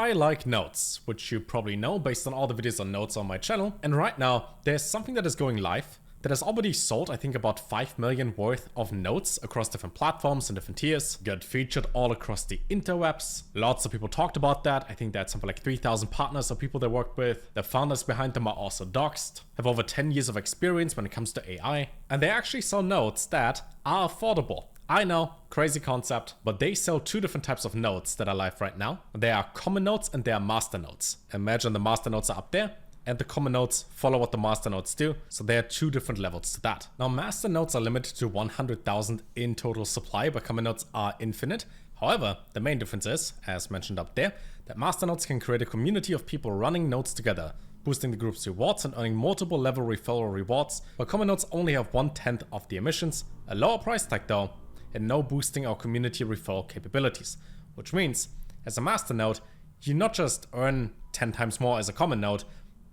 I like notes, which you probably know based on all the videos on notes on my channel. And right now, there's something that is going live that has already sold, I think, about 5 million worth of notes across different platforms and different tiers. Got featured all across the interwebs. Lots of people talked about that. I think that's something like 3,000 partners or people they work with. The founders behind them are also doxed, have over 10 years of experience when it comes to AI. And they actually sell notes that are affordable. I know, crazy concept, but they sell two different types of notes that are live right now. They are common notes and they are master notes. Imagine the master notes are up there, and the common notes follow what the master notes do, so there are two different levels to that. Now, master notes are limited to 100,000 in total supply, but common notes are infinite. However, the main difference is, as mentioned up there, that master notes can create a community of people running nodes together, boosting the group's rewards and earning multiple level referral rewards, while common notes only have 1/10 of the emissions, a lower price tag though, and no boosting our community referral capabilities. Which means, as a master node, you not just earn 10 times more as a common node,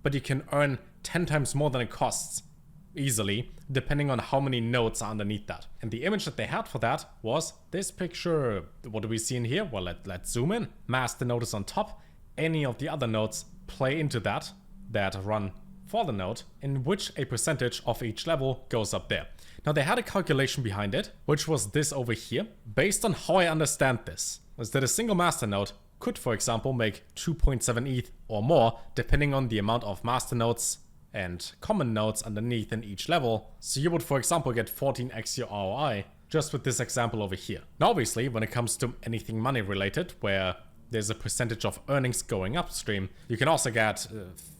but you can earn 10 times more than it costs, easily, depending on how many nodes are underneath that. And the image that they had for that was this picture. What do we see in here? Well, let's zoom in. Master node is on top. Any of the other nodes play into that run for the node, in which a percentage of each level goes up there. Now, they had a calculation behind it, which was this over here. Based on how I understand this, is that a single master node could, for example, make 2.7 ETH or more, depending on the amount of master nodes and common nodes underneath in each level. So you would, for example, get 14x your ROI just with this example over here. Now, obviously, when it comes to anything money related, where there's a percentage of earnings going upstream, you can also get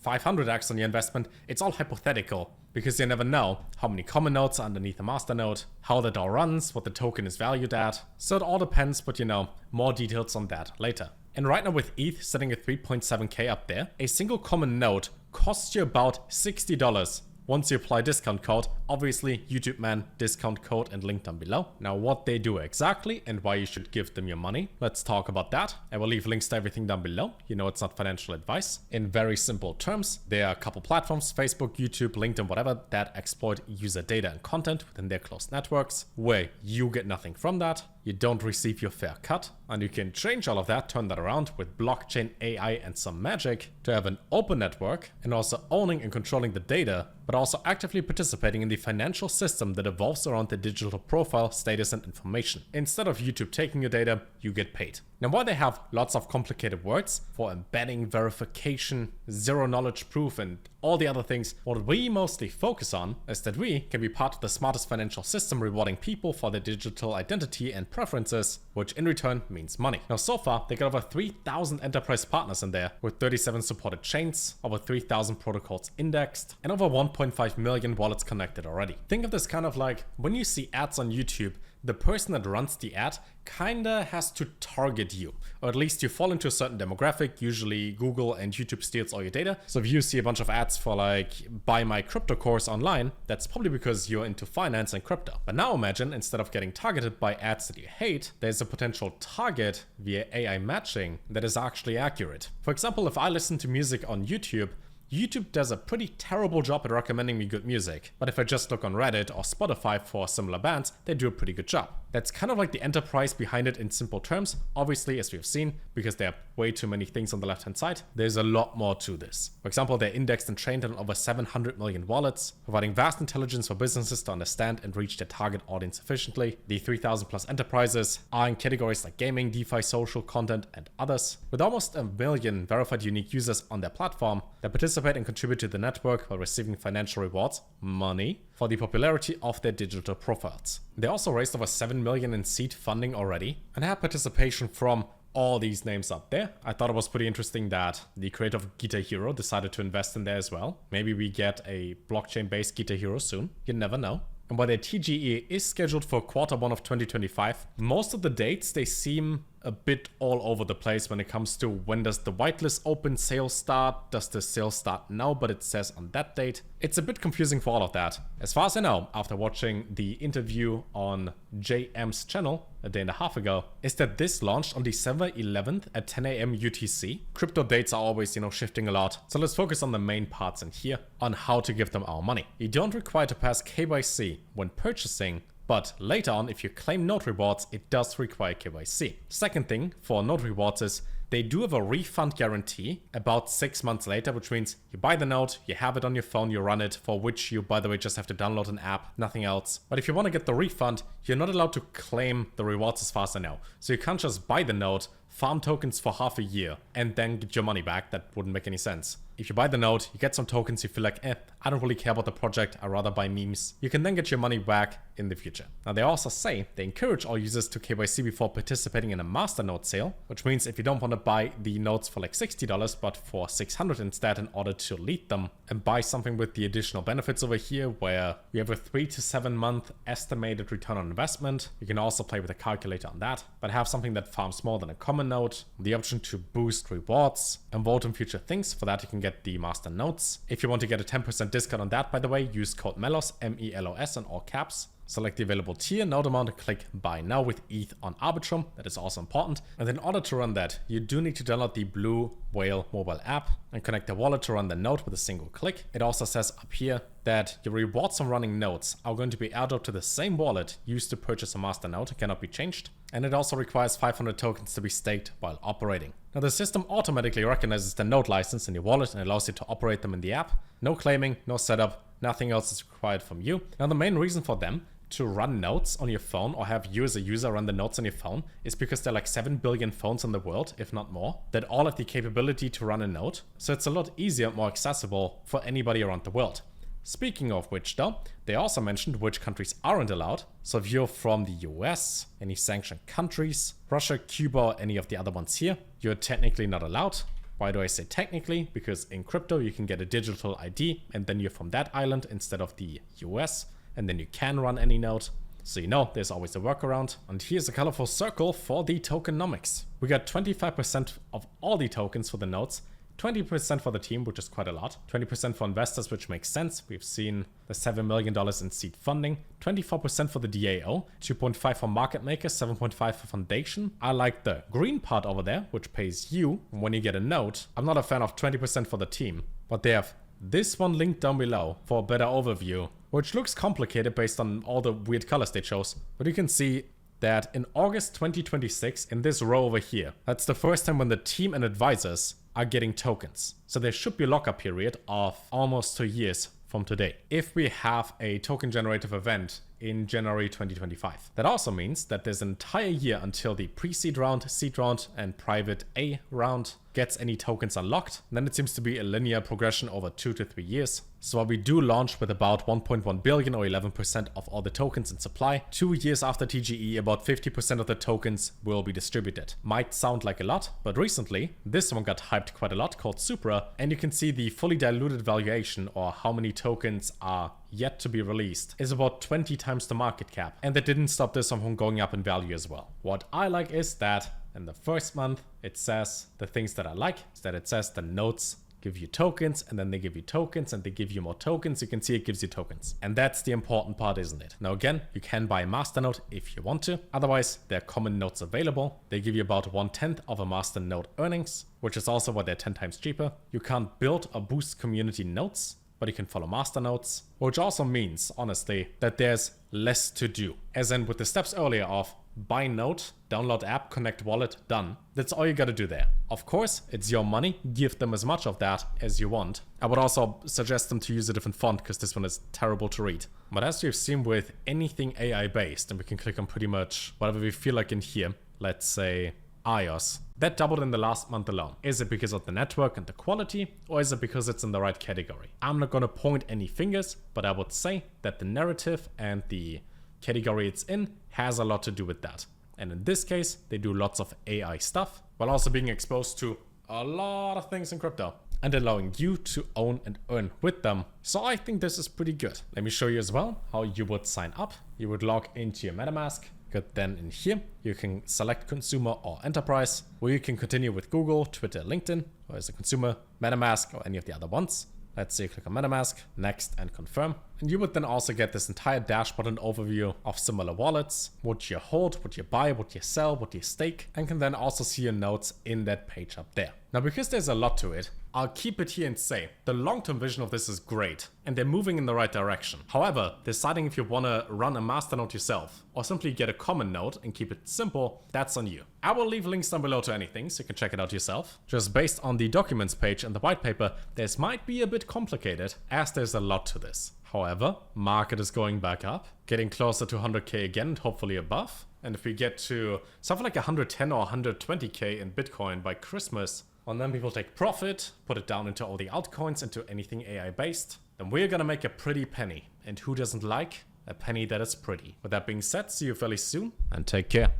500x on your investment. It's all hypothetical because you never know how many common nodes are underneath a master node, how that all runs, what the token is valued at. So it all depends, but you know, more details on that later. And right now with ETH sitting at 3.7k up there, a single common node costs you about $60. Once you apply discount code, obviously YouTube man discount code and link down below. Now what they do exactly and why you should give them your money, let's talk about that. I will leave links to everything down below. You know, it's not financial advice. In very simple terms, there are a couple platforms, Facebook, YouTube, LinkedIn, whatever, that exploit user data and content within their closed networks, where you get nothing from that. You don't receive your fair cut, and you can change all of that, turn that around with blockchain, AI, and some magic to have an open network and also owning and controlling the data, but also actively participating in the financial system that evolves around the digital profile, status, and information. Instead of YouTube taking your data, you get paid. Now, while they have lots of complicated words for embedding, verification, zero knowledge proof, and all the other things, what we mostly focus on is that we can be part of the smartest financial system, rewarding people for their digital identity and preferences, which in return means money. Now, so far, they got over 3,000 enterprise partners in there, with 37 supported chains, over 3,000 protocols indexed, and over 1.5 million wallets connected already. Think of this kind of like when you see ads on YouTube, the person that runs the ad kinda has to target you, or at least you fall into a certain demographic. Usually Google and YouTube steals all your data. So if you see a bunch of ads for like buy my crypto course online, that's probably because you're into finance and crypto. But now imagine, instead of getting targeted by ads that you hate, there's a potential target via AI matching that is actually accurate. For example, if I listen to music on YouTube, YouTube does a pretty terrible job at recommending me good music, but if I just look on Reddit or Spotify for similar bands, they do a pretty good job. That's kind of like the enterprise behind it in simple terms. Obviously, as we've seen, because there are way too many things on the left-hand side, there's a lot more to this. For example, they're indexed and trained on over 700 million wallets, providing vast intelligence for businesses to understand and reach their target audience efficiently. The 3,000 plus enterprises are in categories like gaming, DeFi, social content, and others. With almost 1 million verified unique users on their platform, they participate and contribute to the network while receiving financial rewards, money, for the popularity of their digital profiles. They also raised over 7 million in seed funding already and have participation from all these names up there. I thought it was pretty interesting that the creator of Guitar Hero decided to invest in there as well. Maybe we get a blockchain-based Guitar Hero soon. You never know. And while their TGE is scheduled for Q1 of 2025, most of the dates, they seem a bit all over the place when it comes to when does the whitelist open sale start, does the sale start now, but it says on that date. It's a bit confusing for all of that. As far as I know, after watching the interview on JM's channel a day and a half ago, is that this launched on December 11th at 10 AM UTC. Crypto dates are always, shifting a lot. So let's focus on the main parts in here on how to give them our money. You don't require to pass KYC when purchasing, but later on, if you claim node rewards, it does require KYC. Second thing for node rewards is They do have a refund guarantee about 6 months later, which means you buy the node, you have it on your phone, you run it, for which you, by the way, just have to download an app, nothing else. But if you want to get the refund, you're not allowed to claim the rewards as far as I know. So you can't just buy the node, farm tokens for half a year, and then get your money back. That wouldn't make any sense. If you buy the node, you get some tokens, you feel like, I don't really care about the project, I'd rather buy memes. You can then get your money back in the future. Now they also say they encourage all users to KYC before participating in a master node sale, which means if you don't want to buy the nodes for like $60, but for $600 instead in order to lead them and buy something with the additional benefits over here, where we have a 3 to 7 month estimated return on investment. You can also play with a calculator on that, but have something that farms more than a common node, the option to boost rewards and vote on future things. For that you can get the master nodes. If you want to get a 10% discount on that, by the way, use code MELOS, MELOS in all caps. Select the available tier, node amount, and click buy now with ETH on Arbitrum. That is also important. And in order to run that, you do need to download the Bluwhale mobile app and connect the wallet to run the node with a single click. It also says up here that your rewards from running nodes are going to be added to the same wallet used to purchase a master node and cannot be changed. And it also requires 500 tokens to be staked while operating. Now the system automatically recognizes the node license in your wallet and allows you to operate them in the app. No claiming, no setup, nothing else is required from you. Now the main reason for them to run nodes on your phone or have you as a user run the nodes on your phone is because there are like 7 billion phones in the world, if not more, that all have the capability to run a node. So it's a lot easier and more accessible for anybody around the world. Speaking of which though, they also mentioned which countries aren't allowed. So if you're from the US, any sanctioned countries, Russia, Cuba, or any of the other ones here, you're technically not allowed. Why do I say technically? Because in crypto you can get a digital ID and then you're from that island instead of the US, and then you can run any node. So you know there's always a workaround. And here's a colorful circle for the tokenomics. We got 25% of all the tokens for the nodes, 20% for the team, which is quite a lot, 20% for investors, which makes sense. We've seen the $7 million in seed funding, 24% for the DAO, 2.5 for market makers, 7.5 for foundation. I like the green part over there, which pays you when you get a node. I'm not a fan of 20% for the team, but they have this one linked down below for a better overview, which looks complicated based on all the weird colors they chose. But you can see that in August 2026, in this row over here, that's the first time when the team and advisors are getting tokens. So there should be a lockup period of almost 2 years from today if we have a token generative event in January 2025. That also means that there's an entire year until the pre-seed round, seed round, and private A round gets any tokens unlocked. And then it seems to be a linear progression over 2 to 3 years. So while we do launch with about 1.1 billion or 11% of all the tokens in supply, 2 years after TGE, about 50% of the tokens will be distributed. Might sound like a lot, but recently this one got hyped quite a lot, called Supra, and you can see the fully diluted valuation, or how many tokens are yet to be released, is about 20 times the market cap. And that didn't stop this one from going up in value as well. What I like is that in the first month, it says the things that I like, is that it says the nodes give you tokens, and then they give you tokens, and they give you more tokens. You can see it gives you tokens. And that's the important part, isn't it? Now again, you can buy a master node if you want to. Otherwise, there are common nodes available. They give you about 1/10 of a master node earnings, which is also why they're 10 times cheaper. You can't build or boost community nodes, but you can follow master nodes, which also means, honestly, that there's less to do. As in with the steps earlier of buy node, download app, connect wallet, done. That's all you gotta do there. Of course, it's your money. Give them as much of that as you want. I would also suggest them to use a different font because this one is terrible to read. But as you've seen with anything AI based, and we can click on pretty much whatever we feel like in here, let's say iOS, that doubled in the last month alone. Is it because of the network and the quality, or is it because it's in the right category? I'm not gonna point any fingers, but I would say that the narrative and the category it's in has a lot to do with that. And in this case, they do lots of AI stuff while also being exposed to a lot of things in crypto and allowing you to own and earn with them. So I think this is pretty good. Let me show you as well how you would sign up. You would log into your MetaMask. Good, then in here, you can select consumer or enterprise, or you can continue with Google, Twitter, LinkedIn, or as a consumer, MetaMask, or any of the other ones. Let's say click on MetaMask, next, and confirm. And you would then also get this entire dashboard and overview of similar wallets, what you hold, what you buy, what you sell, what you stake, and can then also see your notes in that page up there. Now, because there's a lot to it, I'll keep it here and say the long-term vision of this is great and they're moving in the right direction. However, deciding if you want to run a masternode yourself or simply get a common node and keep it simple, that's on you. I will leave links down below to anything so you can check it out yourself. Just based on the documents page and the white paper, this might be a bit complicated as there's a lot to this. However, market is going back up, getting closer to 100k again and hopefully above. And if we get to something like 110 or 120k in Bitcoin by Christmas, and then people take profit, put it down into all the altcoins, into anything AI based, then we're gonna make a pretty penny. And who doesn't like a penny that is pretty? With that being said, see you fairly soon and take care.